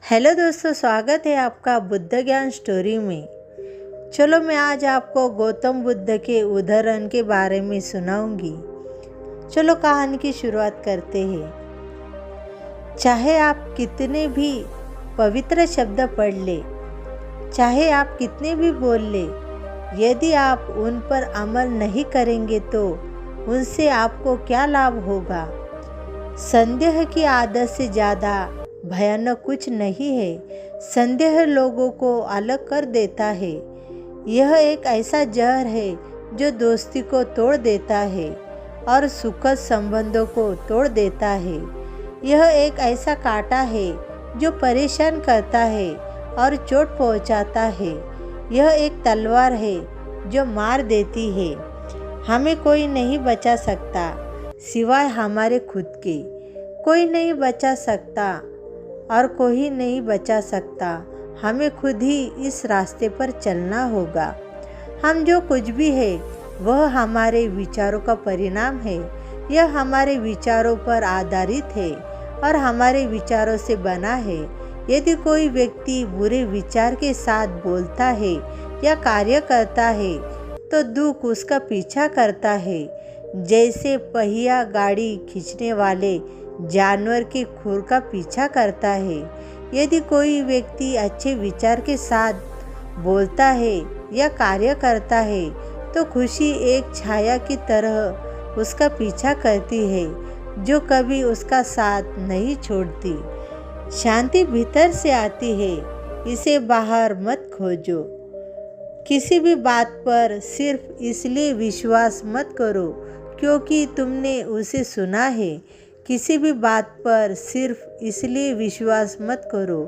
Hello दोस्तों, स्वागत है आपका बुद्ध ज्ञान स्टोरी में। चलो मैं आज आपको गौतम बुद्ध के उदाहरण के बारे में सुनाऊंगी। चलो कहानी की शुरुआत करते हैं। चाहे आप कितने भी पवित्र शब्द पढ़ ले, चाहे आप कितने भी बोल ले, यदि आप उन पर अमल नहीं करेंगे तो उनसे आपको क्या लाभ होगा। संदेह की आदत से ज़्यादा भयानक कुछ नहीं है। संदेह लोगों को अलग कर देता है। यह एक ऐसा जहर है जो दोस्ती को तोड़ देता है और सुखद संबंधों को तोड़ देता है। यह एक ऐसा कांटा है जो परेशान करता है और चोट पहुंचाता है। यह एक तलवार है जो मार देती है। हमें कोई नहीं बचा सकता सिवाय हमारे खुद के। कोई नहीं बचा सकता और कोई नहीं बचा सकता। हमें खुद ही इस रास्ते पर चलना होगा। हम जो कुछ भी है वह हमारे विचारों का परिणाम है। यह हमारे विचारों पर आधारित है और हमारे विचारों से बना है। यदि कोई व्यक्ति बुरे विचार के साथ बोलता है या कार्य करता है तो दुख उसका पीछा करता है, जैसे पहिया गाड़ी खींचने वाले जानवर के खुर का पीछा करता है। यदि कोई व्यक्ति अच्छे विचार के साथ बोलता है या कार्य करता है तो खुशी एक छाया की तरह उसका पीछा करती है जो कभी उसका साथ नहीं छोड़ती। शांति भीतर से आती है, इसे बाहर मत खोजो। किसी भी बात पर सिर्फ इसलिए विश्वास मत करो क्योंकि तुमने उसे सुना है। किसी भी बात पर सिर्फ इसलिए विश्वास मत करो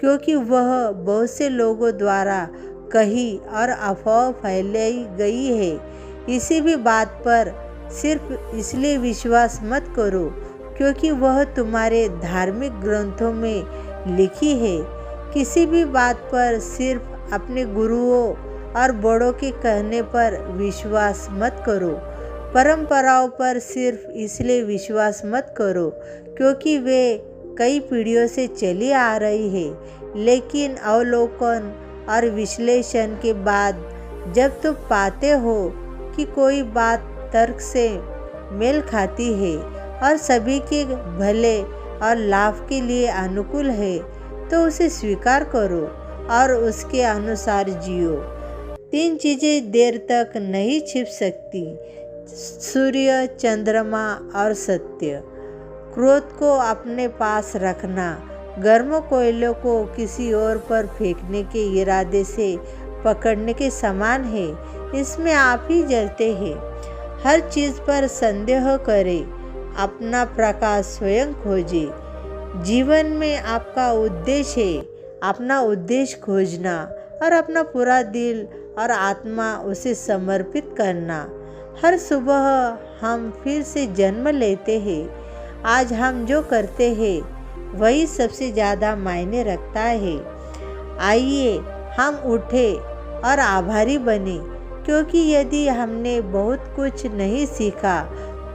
क्योंकि वह बहुत से लोगों द्वारा कही और अफवाह फैलाई गई है। किसी भी बात पर सिर्फ इसलिए विश्वास मत करो क्योंकि वह तुम्हारे धार्मिक ग्रंथों में लिखी है। किसी भी बात पर सिर्फ अपने गुरुओं और बड़ों के कहने पर विश्वास मत करो। परंपराओं पर सिर्फ इसलिए विश्वास मत करो क्योंकि वे कई पीढ़ियों से चली आ रही है। लेकिन अवलोकन और विश्लेषण के बाद जब तुम पाते हो कि कोई बात तर्क से मेल खाती है और सभी के भले और लाभ के लिए अनुकूल है तो उसे स्वीकार करो और उसके अनुसार जियो। 3 चीज़ें देर तक नहीं छिप सकती: सूर्य, चंद्रमा और सत्य। क्रोध को अपने पास रखना गर्म कोयले को किसी और पर फेंकने के इरादे से पकड़ने के समान है। इसमें आप ही जलते हैं। हर चीज़ पर संदेह करें, अपना प्रकाश स्वयं खोजें। जीवन में आपका उद्देश्य है अपना उद्देश्य खोजना और अपना पूरा दिल और आत्मा उसे समर्पित करना। हर सुबह हम फिर से जन्म लेते हैं। आज हम जो करते हैं वही सबसे ज़्यादा मायने रखता है। आइए हम उठे और आभारी बने क्योंकि यदि हमने बहुत कुछ नहीं सीखा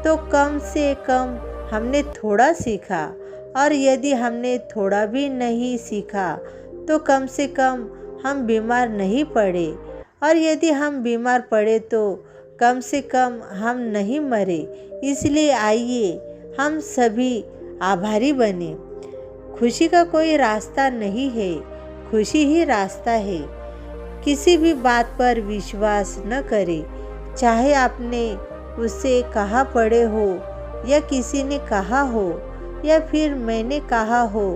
तो कम से कम हमने थोड़ा सीखा, और यदि हमने थोड़ा भी नहीं सीखा तो कम से कम हम बीमार नहीं पड़े, और यदि हम बीमार पड़े तो कम से कम हम नहीं मरे। इसलिए आइए हम सभी आभारी बने। खुशी का कोई रास्ता नहीं है, खुशी ही रास्ता है। किसी भी बात पर विश्वास न करें, चाहे आपने उसे कहा पढ़े हो या किसी ने कहा हो या फिर मैंने कहा हो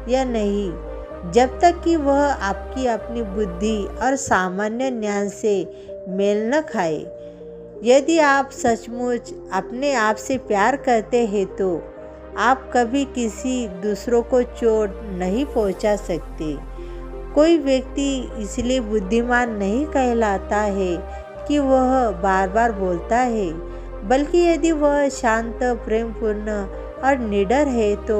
या नहीं, जब तक कि वह आपकी अपनी बुद्धि और सामान्य ज्ञान से मेल न खाए। यदि आप सचमुच अपने आप से प्यार करते हैं तो आप कभी किसी दूसरों को चोट नहीं पहुंचा सकते। कोई व्यक्ति इसलिए बुद्धिमान नहीं कहलाता है कि वह बार बार बोलता है, बल्कि यदि वह शांत, प्रेमपूर्ण और निडर है तो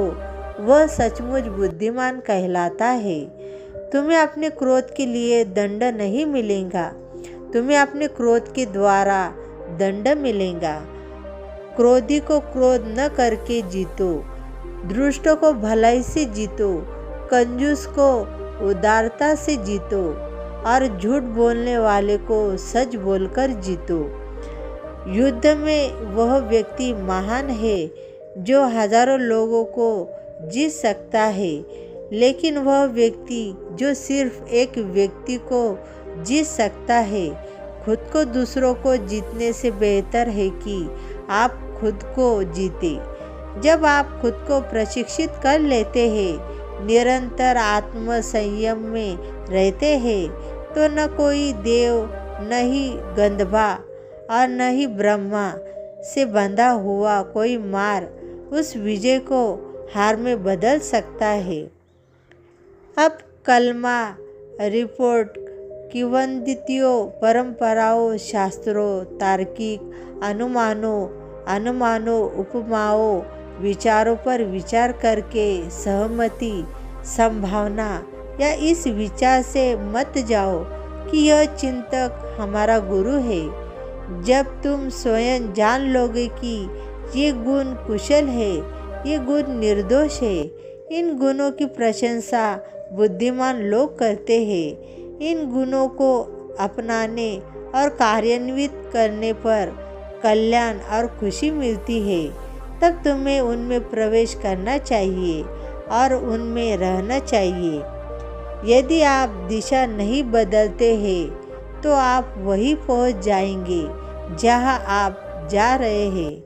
वह सचमुच बुद्धिमान कहलाता है। तुम्हें अपने क्रोध के लिए दंड नहीं मिलेगा, तुम्हें अपने क्रोध के द्वारा दंड मिलेगा। क्रोधी को क्रोध न करके जीतो, दुष्ट को भलाई से जीतो, कंजूस को उदारता से जीतो और झूठ बोलने वाले को सच बोलकर जीतो। युद्ध में वह व्यक्ति महान है जो हजारों लोगों को जीत सकता है, लेकिन वह व्यक्ति जो सिर्फ एक व्यक्ति को जीत सकता है। खुद को दूसरों को जीतने से बेहतर है कि आप खुद को जीते। जब आप खुद को प्रशिक्षित कर लेते हैं, निरंतर आत्म संयम में रहते हैं, तो न कोई देव, न ही गंधर्व और न ही ब्रह्मा से बंधा हुआ कोई मार उस विजय को हार में बदल सकता है। अब कलमा, रिपोर्ट, किंवदंतियों, परंपराओं, शास्त्रों, तार्किक अनुमानों, उपमाओं, विचारों पर विचार करके सहमति, संभावना या इस विचार से मत जाओ कि यह चिंतक हमारा गुरु है। जब तुम स्वयं जान लोगे कि ये गुण कुशल है, ये गुण निर्दोष है, इन गुणों की प्रशंसा बुद्धिमान लोग करते हैं, इन गुणों को अपनाने और कार्यान्वित करने पर कल्याण और खुशी मिलती है, तब तुम्हें उनमें प्रवेश करना चाहिए और उनमें रहना चाहिए। यदि आप दिशा नहीं बदलते हैं तो आप वहीं पहुंच जाएंगे जहां आप जा रहे हैं।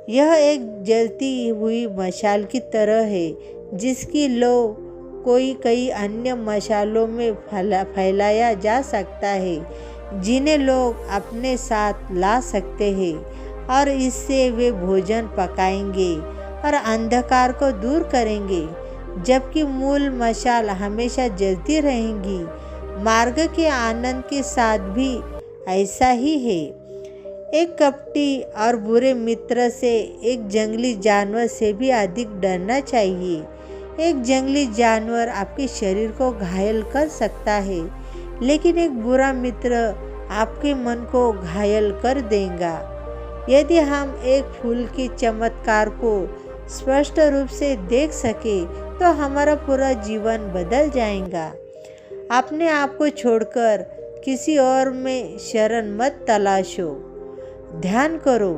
यह एक जलती हुई मशाल की तरह है जिसकी लौ कोई कई अन्य मशालों में फैलाया जा सकता है, जिन्हें लोग अपने साथ ला सकते हैं और इससे वे भोजन पकाएंगे और अंधकार को दूर करेंगे, जबकि मूल मशाल हमेशा जलती रहेंगी। मार्ग के आनंद के साथ भी ऐसा ही है। एक कपटी और बुरे मित्र से एक जंगली जानवर से भी अधिक डरना चाहिए। एक जंगली जानवर आपके शरीर को घायल कर सकता है, लेकिन एक बुरा मित्र आपके मन को घायल कर देगा। यदि हम एक फूल के चमत्कार को स्पष्ट रूप से देख सके तो हमारा पूरा जीवन बदल जाएगा। अपने आप को छोड़कर किसी और में शरण मत तलाशो। ध्यान करो,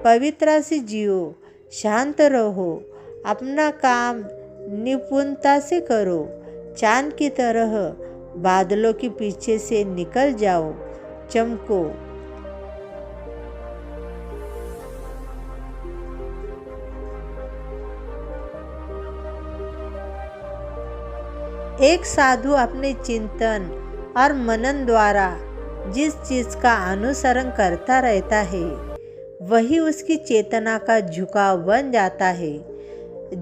पवित्रता से जियो, शांत रहो, अपना काम निपुणता से करो। चांद की तरह बादलों के पीछे से निकल जाओ, चमको। एक साधु अपने चिंतन और मनन द्वारा जिस चीज का अनुसरण करता रहता है वही उसकी चेतना का झुकाव बन जाता है।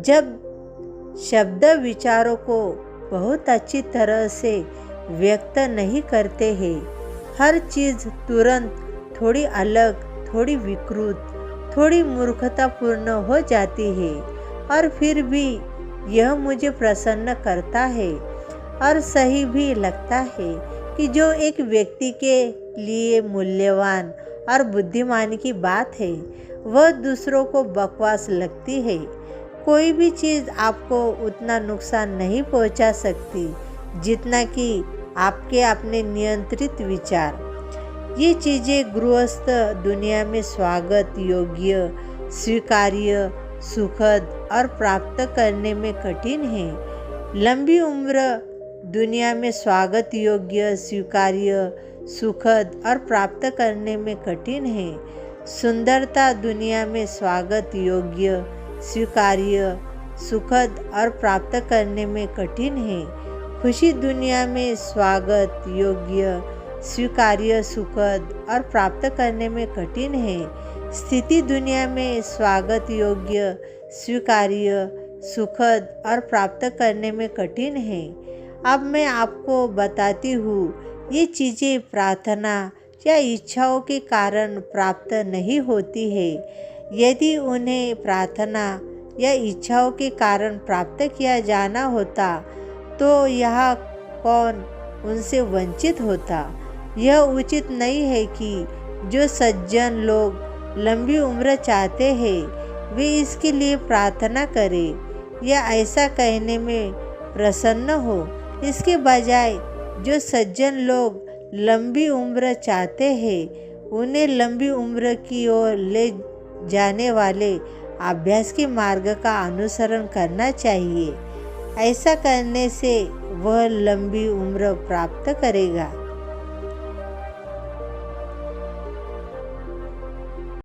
जब शब्द विचारों को बहुत अच्छी तरह से व्यक्त नहीं करते हैं, हर चीज़ तुरंत थोड़ी अलग, थोड़ी विकृत, थोड़ी मूर्खतापूर्ण हो जाती है, और फिर भी यह मुझे प्रसन्न करता है और सही भी लगता है कि जो एक व्यक्ति के लिए मूल्यवान और बुद्धिमानी की बात है वह दूसरों को बकवास लगती है। कोई भी चीज़ आपको उतना नुकसान नहीं पहुंचा सकती जितना कि आपके अपने नियंत्रित विचार। ये चीज़ें गृहस्थ दुनिया में स्वागत योग्य, स्वीकार्य, सुखद और प्राप्त करने में कठिन है। लंबी उम्र दुनिया में स्वागत योग्य, स्वीकार्य, सुखद और प्राप्त करने में कठिन है। सुंदरता दुनिया में स्वागत योग्य, स्वीकार्य, सुखद और प्राप्त करने में कठिन है। खुशी दुनिया में स्वागत योग्य, स्वीकार्य, सुखद और प्राप्त करने में कठिन है। स्थिति दुनिया में स्वागत योग्य, स्वीकार्य, सुखद और प्राप्त करने में कठिन है। अब मैं आपको बताती हूँ, ये चीज़ें प्रार्थना या इच्छाओं के कारण प्राप्त नहीं होती है। यदि उन्हें प्रार्थना या इच्छाओं के कारण प्राप्त किया जाना होता तो यह कौन उनसे वंचित होता। यह उचित नहीं है कि जो सज्जन लोग लंबी उम्र चाहते हैं वे इसके लिए प्रार्थना करें, या ऐसा कहने में प्रसन्न हो। इसके बजाय जो सज्जन लोग लंबी उम्र चाहते हैं उन्हें लंबी उम्र की ओर ले जाने वाले अभ्यास के मार्ग का अनुसरण करना चाहिए। ऐसा करने से वह लंबी उम्र प्राप्त करेगा।